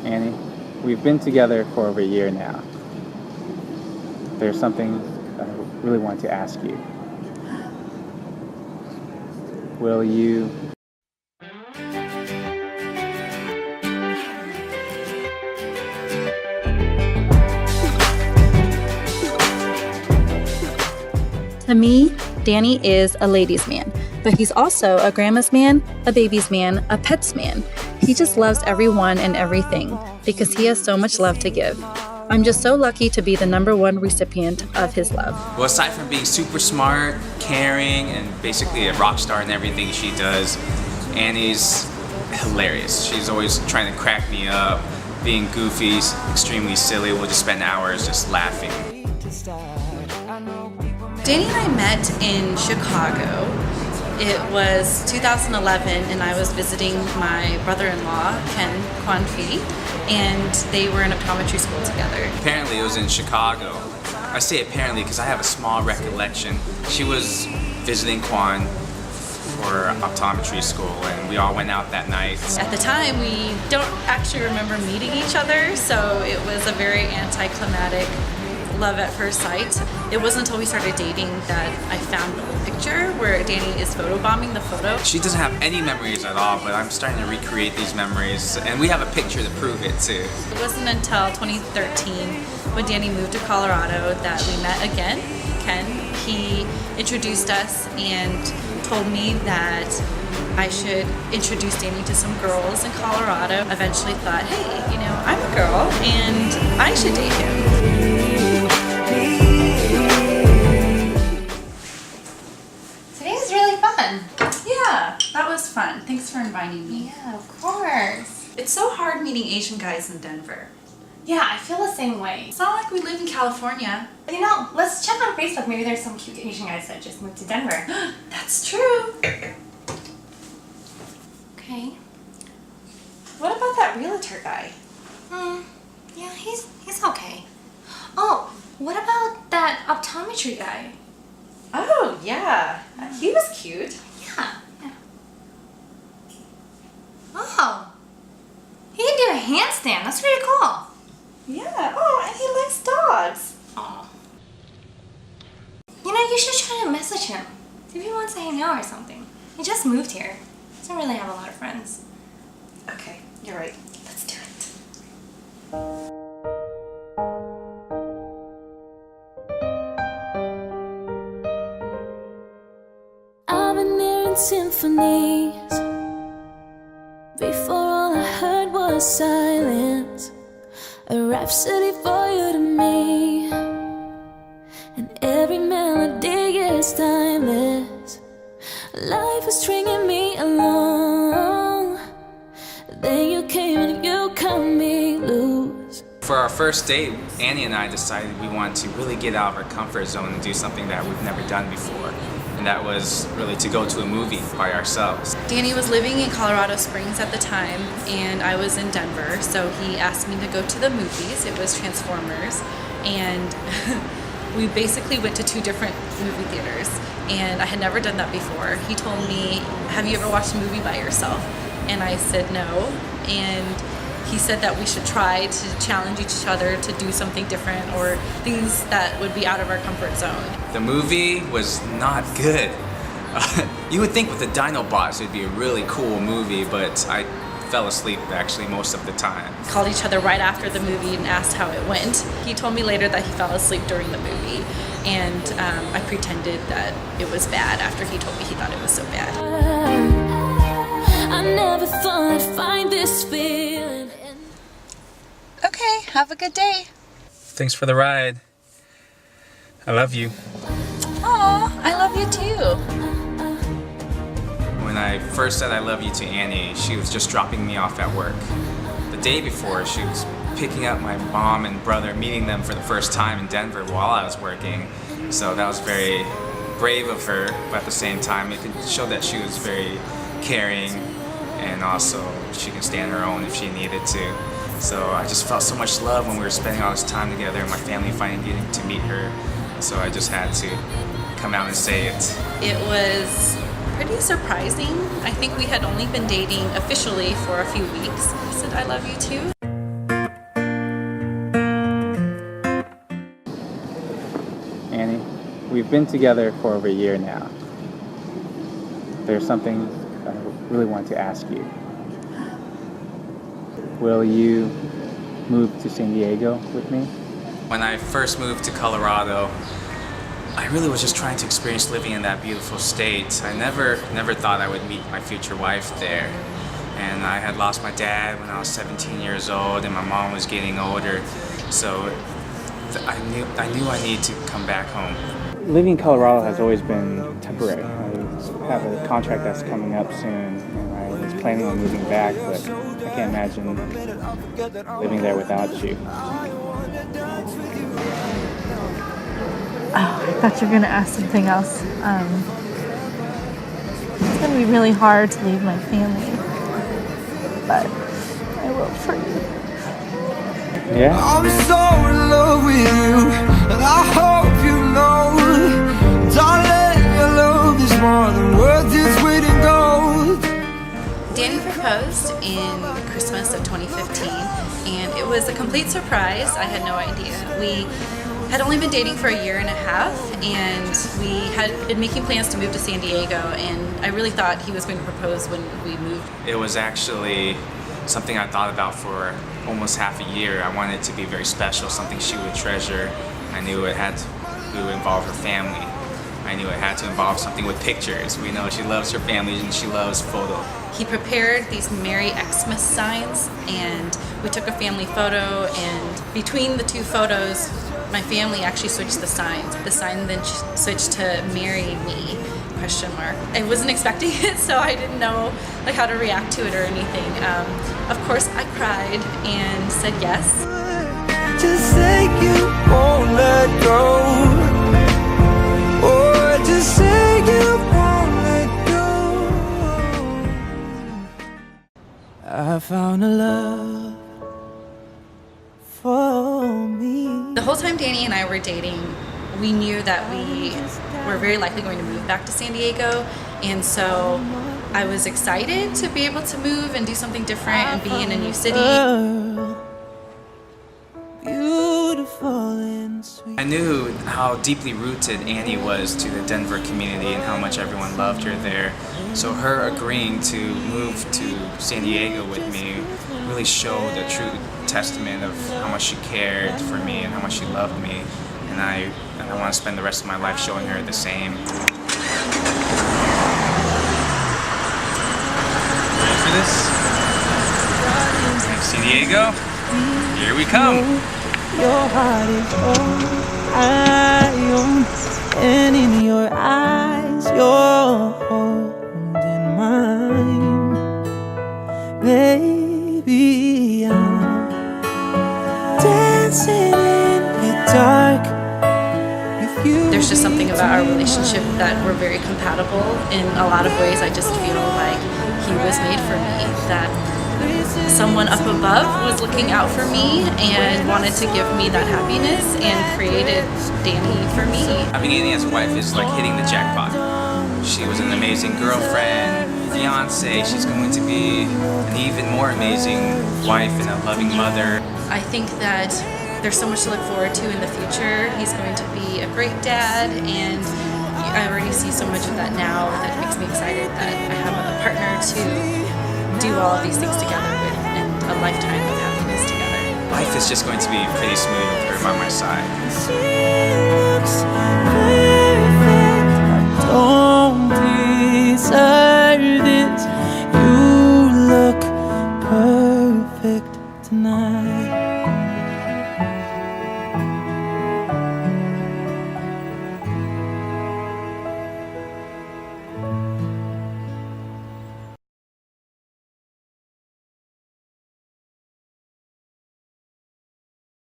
Annie, we've been together for over a year now. There's something I really want to ask you. Will you... To me, Danny is a ladies' man, but he's also a grandma's man, a baby's man, a pet's man. He just loves everyone and everything because he has so much love to give. I'm just so lucky to be the #1 recipient of his love. Well, aside from being super smart, caring, and basically a rock star in everything she does, Annie's hilarious. She's always trying to crack me up, being goofy, extremely silly. We'll just spend hours just laughing. Danny and I met in Chicago. It was 2011 and I was visiting my brother-in-law, Ken Kwan-Fee, and they were in optometry school together. Apparently it was in Chicago. I say apparently because I have a small recollection. She was visiting Kwan for optometry school and we all went out that night. At the time, we don't actually remember meeting each other, so it was a very anticlimactic love at first sight. It wasn't until we started dating that I found the picture where Danny is photobombing the photo. She doesn't have any memories at all, but I'm starting to recreate these memories, and we have a picture to prove it too. It wasn't until 2013 when Danny moved to Colorado that we met again. Ken, he introduced us and told me that I should introduce Danny to some girls in Colorado. Eventually thought, hey, you know, I'm a girl and I should date him. Today's really fun. Yeah, that was fun. Thanks for inviting me. Yeah, of course. It's so hard meeting Asian guys in Denver. Yeah, I feel the same way. It's not like we live in California. You know, let's check on Facebook. Maybe there's some cute Asian guys that just moved to Denver. That's true. Okay. What about that realtor guy? Yeah, he's okay. Oh, what about that optometry guy? Oh, yeah. He was cute. Yeah. Oh, he can do a handstand. That's pretty cool. Yeah. Oh, and he likes dogs. Oh. You know, you should try to message him. See if he wants to hang out or something. He just moved here. Doesn't really have a lot of friends. Okay, you're right. Let's do it. I've been hearing symphonies. Before all I heard was silence. A rhapsody for you to me. And every melody is timeless. Life was stringing me along. Then you came and you cut me loose. For our first date, Annie and I decided we wanted to really get out of our comfort zone and do something that we've never done before. And that was really to go to a movie by ourselves. Danny was living in Colorado Springs at the time, and I was in Denver, so he asked me to go to the movies. It was Transformers, and we basically went to 2 different movie theaters, and I had never done that before. He told me, have you ever watched a movie by yourself? And I said no, and he said that we should try to challenge each other to do something different or things that would be out of our comfort zone. The movie was not good. You would think with the Dinobots it'd be a really cool movie, but I fell asleep actually most of the time. We called each other right after the movie and asked how it went. He told me later that he fell asleep during the movie, and I pretended that it was bad after he told me he thought it was so bad. I never thought I'd find this feeling. Okay, have a good day. Thanks for the ride. I love you. Aw, I love you too. When I first said I love you to Annie, she was just dropping me off at work. The day before, she was picking up my mom and brother, meeting them for the first time in Denver while I was working. So that was very brave of her, but at the same time, it could show that she was very caring, and also she can stand her own if she needed to. So I just felt so much love when we were spending all this time together, and my family finally getting to meet her. So I just had to come out and say it. It was pretty surprising. I think we had only been dating officially for a few weeks. I said, I love you too. We've been together for over a year now. There's something I really want to ask you. Will you move to San Diego with me? When I first moved to Colorado, I really was just trying to experience living in that beautiful state. I never thought I would meet my future wife there. And I had lost my dad when I was 17 years old, and my mom was getting older. So I knew I needed to come back home. Living in Colorado has always been temporary. I have a contract that's coming up soon, and I was planning on moving back, but I can't imagine living there without you. Oh, I thought you were going to ask something else. It's going to be really hard to leave my family, but I will for you. Yeah? I'm so in love with you, and I hope you know, darling, your love is more than worth its weight in gold. Danny proposed in Christmas of 2015, and it was a complete surprise. I had no idea. We had only been dating for a year and a half, and we had been making plans to move to San Diego, and I really thought he was going to propose when we moved. It was actually something I thought about for almost half a year. I wanted it to be very special, something she would treasure. I knew it had to involve her family. I knew it had to involve something with pictures. We know she loves her family and she loves photo. He prepared these Merry Xmas signs, and we took a family photo, and between the two photos, my family actually switched the signs. The sign then switched to "Marry Me?" ? I wasn't expecting it, so I didn't know how to react to it or anything. Of course, I cried and said yes. Just say you won't let go. Oh, just say you won't let go. I found a love for me. The whole time Danny and I were dating, we knew that we were very likely going to move back to San Diego, and so I was excited to be able to move and do something different and be in a new city. Beautiful and sweet. I knew how deeply rooted Annie was to the Denver community and how much everyone loved her there. So her agreeing to move to San Diego with me really showed a true testament of how much she cared for me and how much she loved me. And I want to spend the rest of my life showing her the same. Ready for this? San Diego, here we come. Your heart is all I own, and in your eyes, you're holding mine. Baby, I'm dancing in the dark. There's just something about our relationship that we're very compatible in a lot of ways. I just feel like he was made for me, that someone up above was looking out for me and wanted to give me that happiness and created Danny for me. Having Annie as a wife is like hitting the jackpot. She was an amazing girlfriend, fiance. She's going to be an even more amazing wife and a loving mother. I think that there's so much to look forward to in the future. He's going to be a great dad, and I already see so much of that now that makes me excited that I have a partner to do all of these things together with, and a lifetime of happiness together. Life is just going to be pretty smooth with her by my side. Don't deserve it. You look perfect tonight.